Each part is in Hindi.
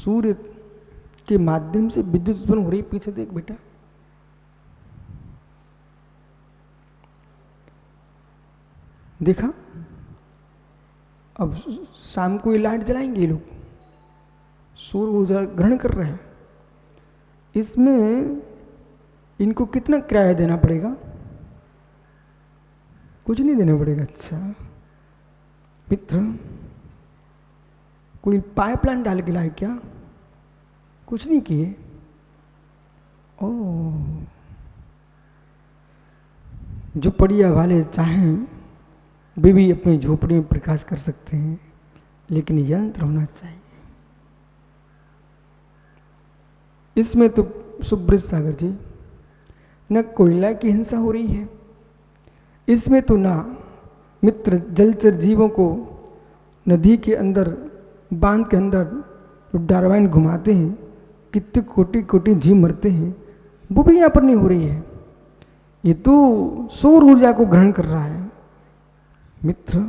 सूर्य के माध्यम से विद्युत उत्पन्न हो रही, पीछे देख बेटा, देखा? अब शाम को ये लाइट जलाएंगे ये लोग, सौर ऊर्जा ग्रहण कर रहे हैं। इसमें इनको कितना किराया देना पड़ेगा? कुछ नहीं देना पड़ेगा। अच्छा मित्र, कोई पाइपलाइन डाल के लाए क्या? कुछ नहीं किए। ओह, झोपड़िया वाले चाहें वे भी अपनी झोपड़ी में प्रकाश कर सकते हैं, लेकिन यंत्र होना चाहिए। इसमें तो सुब्रत सागर जी, न कोयला की हिंसा हो रही है, इसमें तो ना मित्र जलचर जीवों को नदी के अंदर, बांध के अंदर जो डारवाइन घुमाते हैं, कितने कोटि कोटि जीव मरते हैं, वो भी यहाँ पर नहीं हो रही है। ये तो सौर ऊर्जा को ग्रहण कर रहा है। मित्र,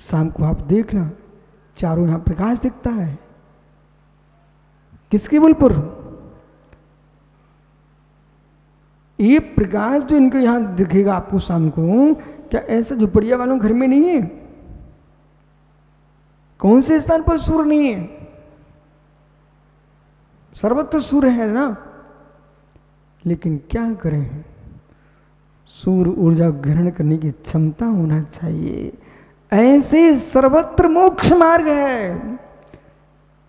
शाम को आप देखना, चारों यहाँ प्रकाश दिखता है। किसके बल पर? ये प्रकाश जो इनको यहां दिखेगा आपको शाम को, क्या ऐसा झुपड़िया वालों घर में नहीं है? कौन से स्थान पर सूर्य नहीं है? सर्वत्र सूर्य है ना। लेकिन क्या करें, सूर्य ऊर्जा ग्रहण करने की क्षमता होना चाहिए। ऐसे सर्वत्र मोक्ष मार्ग है,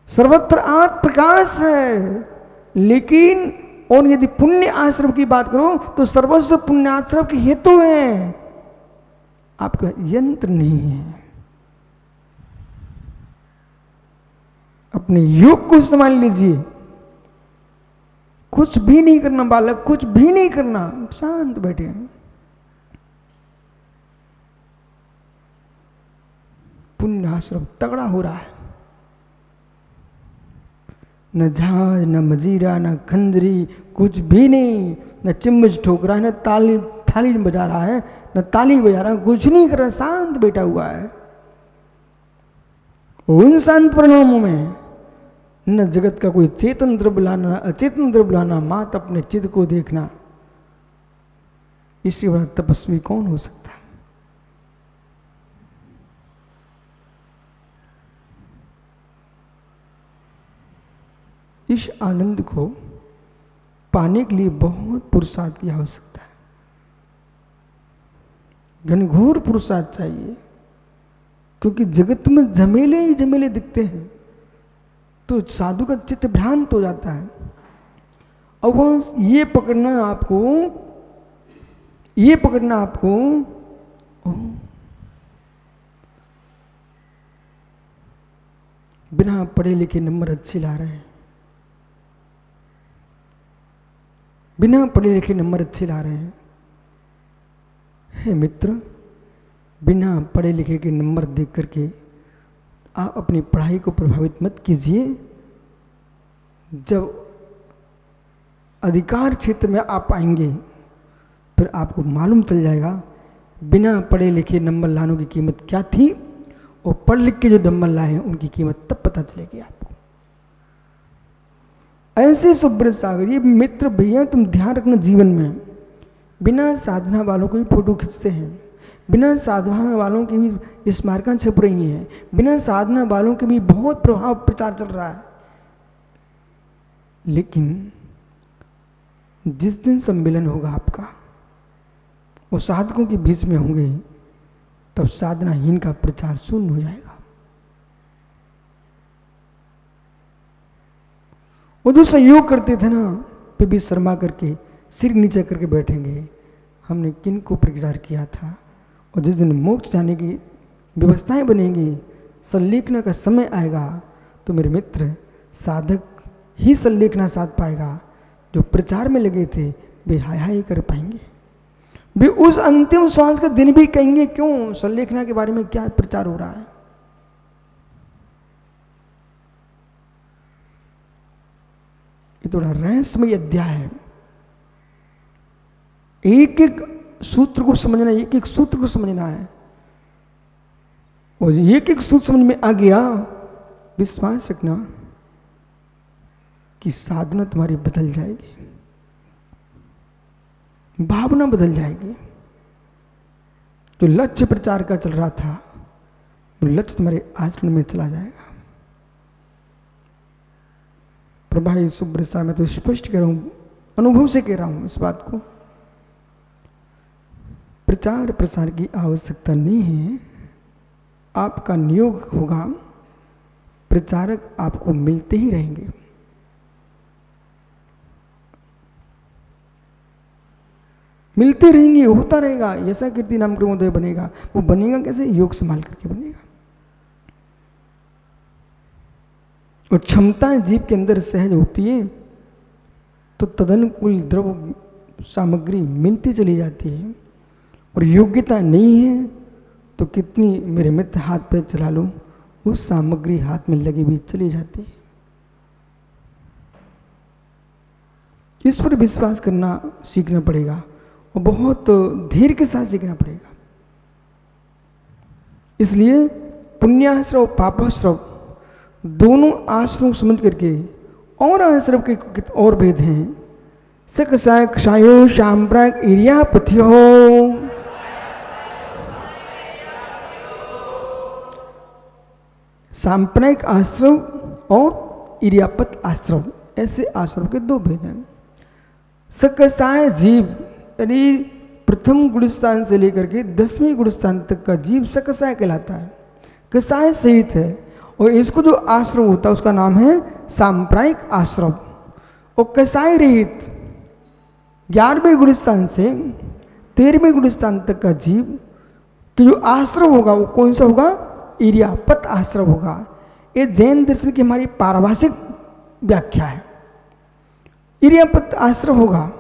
सर्वत्र आत्म प्रकाश है। लेकिन और यदि पुण्य आश्रम की बात करो तो सर्वस्व पुण्य आश्रम के हेतु है, आपका यंत्र नहीं है। अपने योग को संभाल लीजिए। कुछ भी नहीं करना बालक, कुछ भी नहीं करना, शांत बैठे हैं। पुण्य आश्रम तगड़ा हो रहा है। न जहाज, न मजीरा, न खंजरी, कुछ भी नहीं, न चिम्मच ठोक रहा है, न ताली थाली बजा रहा है, न ताली बजा रहा है, कुछ नहीं कर रहा, शांत बैठा हुआ है। उन शांत परिणामों में न जगत का कोई चेतन द्रव्य लाना, अचेतन द्रव्य लाना, मात्र अपने चित्त को देखना। इससे बड़ा तपस्वी कौन हो सकता है? इस आनंद को पाने के लिए बहुत पुरुषार्थ की आवश्यकता है, घनघोर पुरुषार्थ चाहिए। क्योंकि जगत में झमेले ही झमेले दिखते हैं, तो साधु का चित्त भ्रांत हो जाता है। अब वहां ये पकड़ना आपको बिना पढ़े लिखे नंबर अच्छे ला रहे हैं, बिना पढ़े लिखे नंबर अच्छे ला रहे हैं। हे मित्र, बिना पढ़े लिखे के नंबर देख करके आप अपनी पढ़ाई को प्रभावित मत कीजिए। जब अधिकार क्षेत्र में आप आएंगे फिर आपको मालूम चल जाएगा बिना पढ़े लिखे नंबर लाने की कीमत क्या थी, और पढ़ लिख के जो नंबर लाए हैं उनकी कीमत तब पता चलेगी आपको। ऐसे सुब्रत सागर, ये मित्र भैया तुम ध्यान रखना, जीवन में बिना साधना वालों को भी फोटो खींचते हैं, बिना साधना वालों की भी स्मारकां छप रही हैं, बिना साधना वालों के भी बहुत प्रभाव प्रचार चल रहा है। लेकिन जिस दिन सम्मेलन होगा आपका, वो साधकों के बीच में होंगे, तब साधनाहीन का प्रचार शून्य हो जाएगा। वो जो सहयोग करते थे ना, वे भी शर्मा करके सिर नीचे करके बैठेंगे, हमने किन को प्रचार किया था। और जिस दिन मोक्ष जाने की व्यवस्थाएं बनेंगी, संलेखना का समय आएगा, तो मेरे मित्र साधक ही संलेखना साध पाएगा। जो प्रचार में लगे थे वे हाय हाय कर पाएंगे, वे उस अंतिम श्वास का दिन भी कहेंगे क्यों संलेखना के बारे में क्या प्रचार हो रहा है। ये थोड़ा रहस्यमय अध्याय है। एक एक सूत्र को समझना, एक एक सूत्र को समझना है, और एक एक सूत्र समझ में आ गया, विश्वास रखना कि साधना तुम्हारी बदल जाएगी, भावना बदल जाएगी। जो लक्ष्य प्रचार का चल रहा था वो लक्ष्य तुम्हारे आचरण में चला जाएगा। पर भाई सुब्रसा, मैं तो स्पष्ट कह रहा हूं, अनुभव से कह रहा हूं इस बात को, प्रचार प्रसार की आवश्यकता नहीं है। आपका नियोग होगा, प्रचारक आपको मिलते ही रहेंगे। मिलते रहेंगे, होता रहेगा। ऐसा कीर्ति नाम क्रमोदय बनेगा। वो बनेगा कैसे? योग संभाल करके बनेगा। और क्षमताएं जीव के अंदर सहज होती है तो तदनुकूल द्रव सामग्री मिलती चली जाती है। और योग्यता नहीं है तो कितनी मेरे मित्र हाथ पे चला लो, वो सामग्री हाथ में लगी भी चली जाती है। इस पर विश्वास करना सीखना पड़ेगा और बहुत धीर के साथ सीखना पड़ेगा। इसलिए पुण्याश्रव पापाश्रव दोनों आश्रम समझ करके, और आश्रम के और भेद हैं। सकसाय क्षायो सांप्राक इरिया पथ्यो, सांप्रायिक आश्रम और इरियापत आश्रम, ऐसे आश्रम के दो भेद हैं। सकसाय जीव यानी प्रथम गुणस्थान से लेकर के 10वें गुणस्थान तक का जीव सकसाय कहलाता है, कसाय सहित है। और इसको जो आश्रम होता है उसका नाम है सांप्रायिक आश्रम। और कसाय रहित 11वें गुणस्थान से 13वें गुणस्थान तक का जीव कि जो आश्रम होगा वो कौन सा होगा? इरियापत आश्रम होगा। ये जैन दर्शन की हमारी पारिभाषिक व्याख्या है। इरियापत आश्रम होगा।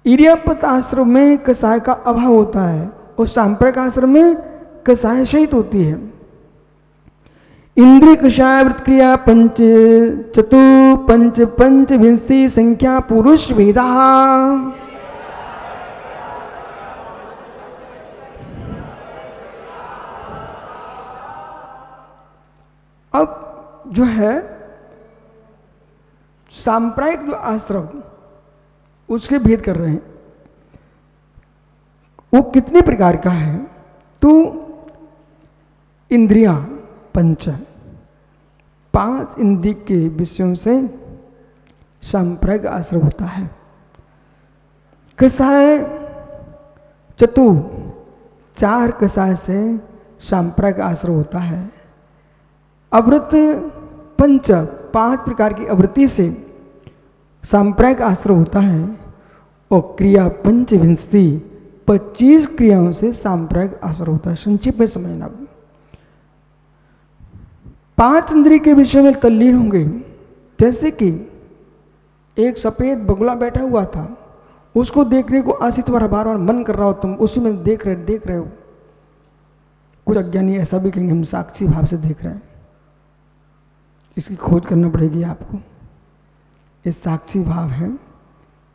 इरियापत आश्रम में कसाय का अभाव होता है और सांप्रायिक आश्रम में कसाय सहित होती है। इंद्रिय कषाय वृत्त क्रिया पंच चतु पंच पंच विंशति संख्या पुरुष भेदा। अब जो है सांप्रायिक जो आश्रम उसके भेद कर रहे हैं, वो कितने प्रकार का है? तो इंद्रियां पंच, 5 इंद्रिय के विषयों से सांप्रायिक आश्रम होता है। कसाय चतु 4 कसाय से सांप्रायिक आश्रम होता है। अवृत पंच 5 प्रकार की अवृत्ति से सांप्रायिक आश्रम होता है। और क्रिया पंच विंशति 25 क्रियाओं से सांप्रायिक आश्रम होता है। संक्षिप्त में समझना, 5 इंद्रिय के विषय में तल्लीन होंगे। जैसे कि एक सफेद बगुला बैठा हुआ था, उसको देखने को आशी तुम्हारा बार बार मन कर रहा हो, तुम उसी में देख रहे हो। कुछ अज्ञानी ऐसा भी कहेंगे हम साक्षी भाव से देख रहे हैं। इसकी खोज करना पड़ेगी आपको। ये साक्षी भाव है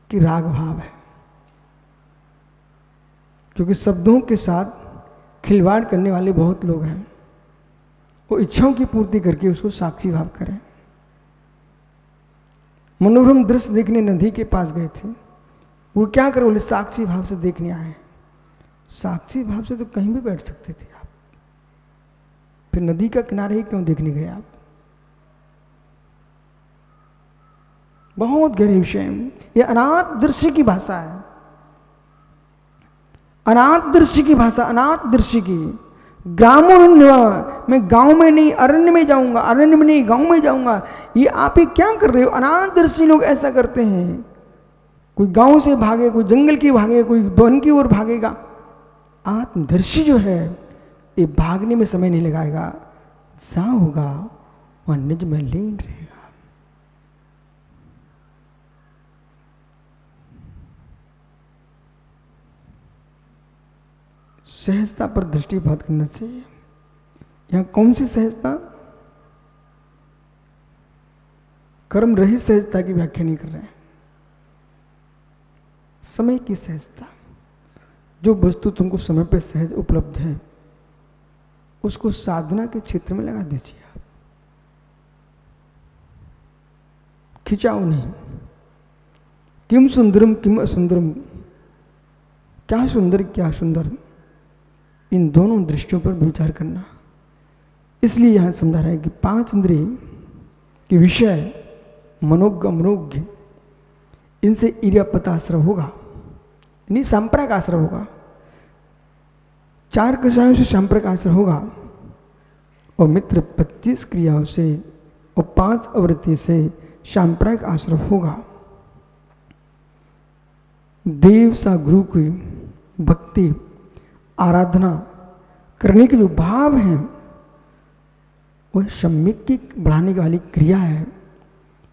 कि राग भाव है? क्योंकि शब्दों के साथ खिलवाड़ करने वाले बहुत लोग हैं। वो इच्छाओं की पूर्ति करके उसको साक्षी भाव करें। मनोरम दृश्य देखने नदी के पास गए थे, वो क्या करें? बोले साक्षी भाव से देखने आए। साक्षी भाव से तो कहीं भी बैठ सकते थे आप, फिर नदी का किनारे ही क्यों देखने गए आप? बहुत गहरी विषय है। ये अनाथ दृश्य की भाषा है, अनाथ दृश्य की भाषा, अनाथ दृश्य की। ग्रामोरण्य, मैं गांव में नहीं अरण्य में जाऊंगा, अरण्य में नहीं गांव में जाऊंगा। ये आप ही क्या कर रहे हो? अनाथ दृश्य लोग ऐसा करते हैं। कोई गांव से भागे, कोई जंगल की भागे, कोई वन की ओर भागेगा। आत्मदर्शी जो है ये भागने में समय नहीं लगाएगा, जहां होगा वहां निज में लीन रहेगा। सहजता पर दृष्टिपात करना चाहिए। यहां कौन सी सहजता? कर्म रहित सहजता की व्याख्या नहीं कर रहे हैं। समय की सहजता, जो वस्तु तुमको समय पर सहज उपलब्ध है उसको साधना के क्षेत्र में लगा दीजिए आप। खिंचाव नहीं। किम सुंदरम किम असुंदरम, क्या सुंदर क्या सुंदर, इन दोनों दृष्टियों पर विचार करना। इसलिए यहां समझा रहा है कि 5 इंद्रिय के विषय मनोज्ञ मनोज्ञ, इनसे इरियापत आश्रय होगा, यानी सांप्रक आश्रय होगा। 4 कषायों से सांप्रक आश्रय होगा, और मित्र 25 क्रियाओं से और 5 अवृत्ति से सांप्रक आश्रय होगा। देव सा गुरु की भक्ति आराधना करने के जो भाव हैं वह सम्यक की बढ़ाने वाली क्रिया है,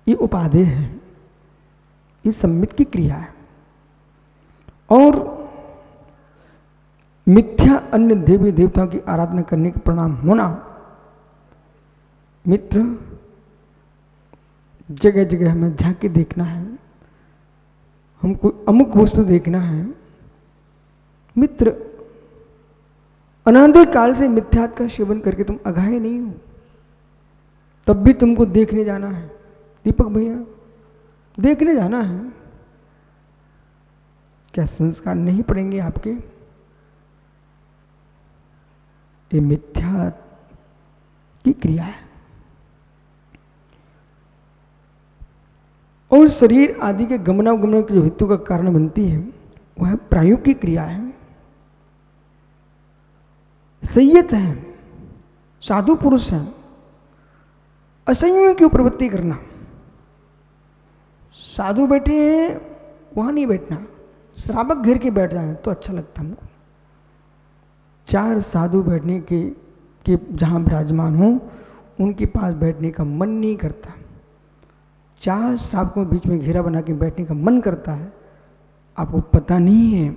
ये उपादेय है, ये सम्यक की क्रिया है। और मिथ्या अन्य देवी देवताओं की आराधना करने के परिणाम होना, मित्र जगह जगह हमें झांके देखना है, हमको अमुक वस्तु देखना है। मित्र अनादि काल से मिथ्यात्व का सेवन करके तुम अघाए नहीं हो, तब भी तुमको देखने जाना है। दीपक भैया देखने जाना है, क्या संस्कार नहीं पड़ेंगे आपके? ये मिथ्या की क्रिया है। और शरीर आदि के गमनागमन के जो हेतु का कारण बनती है वह प्रायोगिक क्रिया है, संयत है, साधु पुरुष है। असंयम की प्रवृत्ति करना, साधु बैठे हैं वहां नहीं बैठना, श्रावक घेर के बैठ जाए तो अच्छा लगता हमको। 4 साधु बैठने के जहां विराजमान हो उनके पास बैठने का मन नहीं करता। 4 श्रावकों के बीच में घेरा बना के बैठने का मन करता है। आपको पता नहीं है,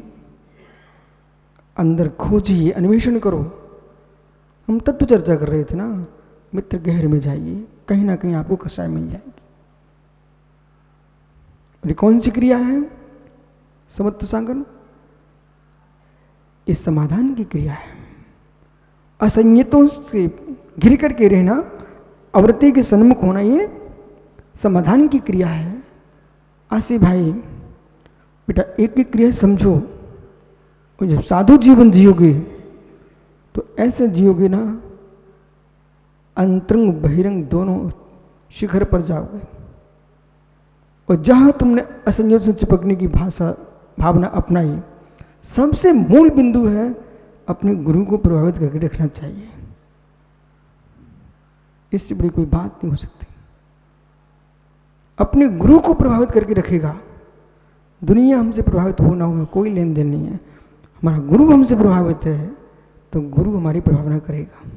अंदर खोजिए, अन्वेषण करो। हम तत्व चर्चा कर रहे थे ना, मित्र गहर में जाइए, कहीं ना कहीं आपको कषाय मिल जाएगी। और कौन सी क्रिया है समत्व सांगन? इस समाधान की क्रिया है। असंयतों से घिर करके रहना, अवृत्ति के सन्मुख होना, ये समाधान की क्रिया है। आशी भाई बेटा एक एक क्रिया समझो, और जब साधु जीवन जियोगे तो ऐसे जियोगे ना, अंतरंग बहिरंग दोनों शिखर पर जाओगे। और जहां तुमने असंयत से चिपकने की भावना अपनाई, सबसे मूल बिंदु है अपने गुरु को प्रभावित करके रखना चाहिए। इससे बड़ी कोई बात नहीं हो सकती। अपने गुरु को प्रभावित करके रखेगा, दुनिया हमसे प्रभावित हो ना हो कोई लेन देन नहीं है। हमारा गुरु हमसे प्रभावित है तो गुरु हमारी प्रभावना करेगा।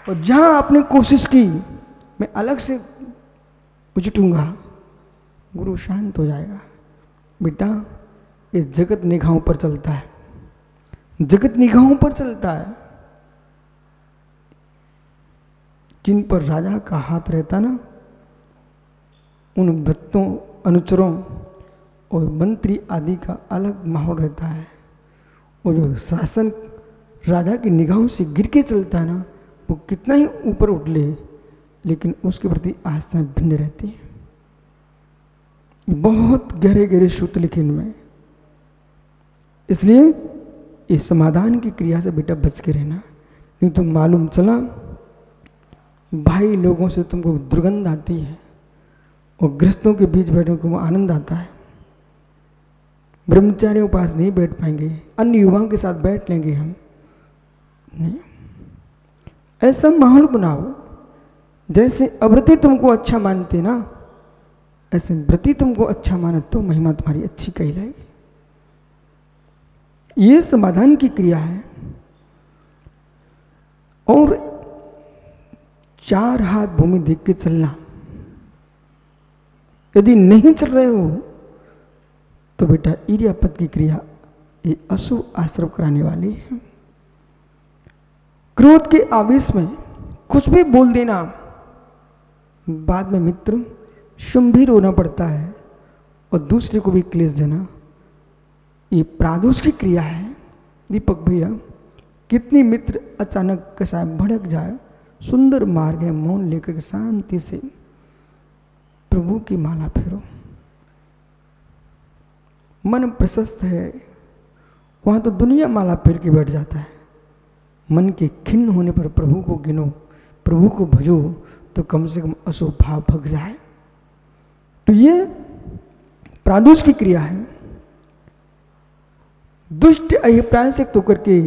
और जहां आपने कोशिश की मैं अलग से उचटूंगा, गुरु शांत हो जाएगा। बेटा ये जगत निगाहों पर चलता है, जगत निगाहों पर चलता है। जिन पर राजा का हाथ रहता ना, उन भक्तों अनुचरों और मंत्री आदि का अलग माहौल रहता है। और जो शासन राजा की निगाहों से गिर के चलता है ना, वो कितना ही ऊपर उठ ले, लेकिन उसके प्रति आस्थाएं भिन्न रहती हैं। बहुत गहरे गहरे सूत्र लिखे इनमें। इसलिए इस समाधान की क्रिया से बेटा बच के रहना, नहीं तो मालूम चला भाई लोगों से तुमको दुर्गंध आती है और गृहस्थों के बीच बैठने को आनंद आता है। ब्रह्मचारियों के पास नहीं बैठ पाएंगे, अन्य युवाओं के साथ बैठ लेंगे हम नहीं। ऐसा माहौल बनाओ जैसे अवृत्ति तुमको अच्छा मानते ना, ऐसे व्रति तुमको अच्छा माने तो महिमा तुम्हारी अच्छी कहलाएगी। ये समाधान की क्रिया है। और 4 हाथ भूमि देख के चलना। यदि नहीं चल रहे हो तो बेटा इरियापत की क्रिया ये अशुभ आश्रव कराने वाली है। क्रोध के आवेश में कुछ भी बोल देना, बाद में मित्र शुंभी रोना पड़ता है और दूसरे को भी क्लेश देना, ये प्रादोष की क्रिया है। दीपक भैया कितनी मित्र अचानक कसाय भड़क जाए, सुंदर मार्ग है, मौन लेकर के शांति से प्रभु की माला फेरो। मन प्रशस्त है, वहां तो दुनिया माला फेर के बैठ जाता है। मन के खिन्न होने पर प्रभु को गिनो, प्रभु को भजो, तो कम से कम अशुभ भाव भग जाए। तो ये प्रादुष की क्रिया है। दुष्ट अभिप्राय से तो करके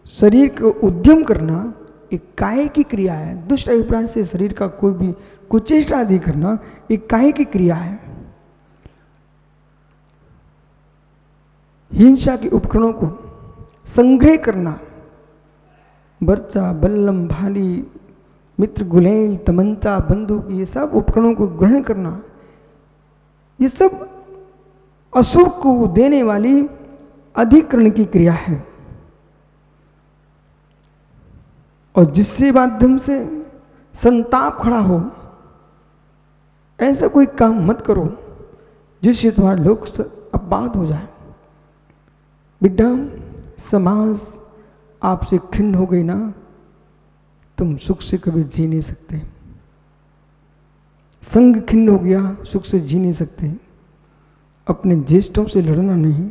शरीर को उद्यम करना एक काय की क्रिया है। दुष्ट अभिप्राय से शरीर का कोई भी कुचेष्टा आदि करना एक काय की क्रिया है। हिंसा के उपकरणों को संग्रह करना, बर्चा, बल्लम, भाली, मित्र, गुलेल, तमंचा, बंदूक, ये सब उपकरणों को ग्रहण करना, ये सब अशुभ को देने वाली अधिकरण की क्रिया है। और जिससे माध्यम से संताप खड़ा हो, ऐसा कोई काम मत करो जिससे तुम्हारे लोग अपवाद हो जाए। बिड्डा, समाज आपसे खिन्न हो गई ना, तुम सुख से कभी जी नहीं सकते। संग खिन्न हो गया, सुख से जी नहीं सकते। अपने ज्येष्ठों से लड़ना नहीं।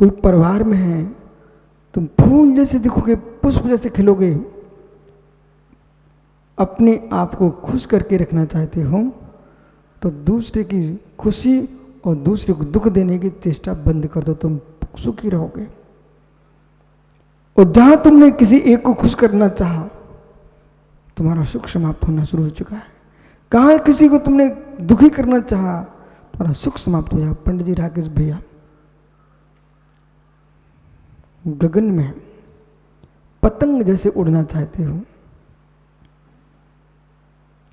कोई परिवार में है, तुम फूल जैसे दिखोगे, पुष्प जैसे खिलोगे, अपने आप को खुश करके रखना चाहते हो तो दूसरे की खुशी और दूसरे को दुख देने की चेष्टा बंद कर दो, तुम सुखी रहोगे। और जहां तुमने किसी एक को खुश करना चाहा, तुम्हारा सुख समाप्त होना शुरू हो चुका है। कहां किसी को तुमने दुखी करना चाहा, तुम्हारा सुख समाप्त हो जाएगा। पंडित जी राकेश भैया, गगन में पतंग जैसे उड़ना चाहते हो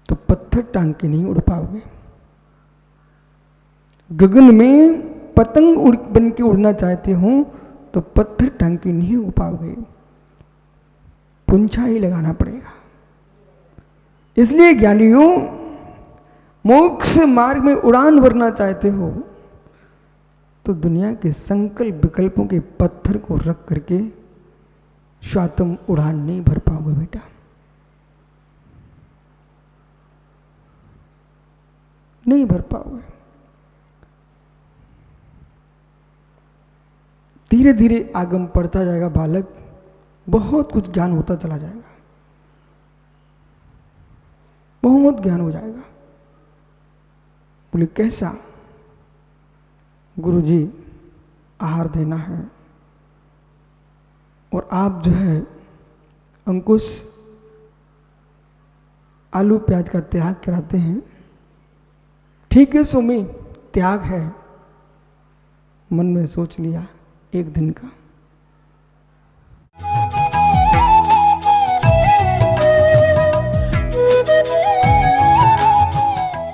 तो पत्थर टांग के नहीं उड़ पाओगे। गगन में पतंग बन के उड़ना चाहते हो तो पत्थर टांग के नहीं उड़ पाओगे, पुंछा ही लगाना पड़ेगा। इसलिए ज्ञानियों, मोक्ष मार्ग में उड़ान भरना चाहते हो तो दुनिया के संकल्प विकल्पों के पत्थर को रख करके तुम उड़ान नहीं भर पाओगे बेटा। नहीं भर पाओगे। धीरे धीरे आगम पढ़ता जाएगा बालक, बहुत कुछ ज्ञान होता चला जाएगा, बहुत ज्ञान हो जाएगा। बोले कैसा? गुरुजी, आहार देना है और आप जो है अंकुश आलू प्याज का त्याग कराते हैं। ठीक है स्वामी, त्याग है। मन में सोच लिया एक दिन का।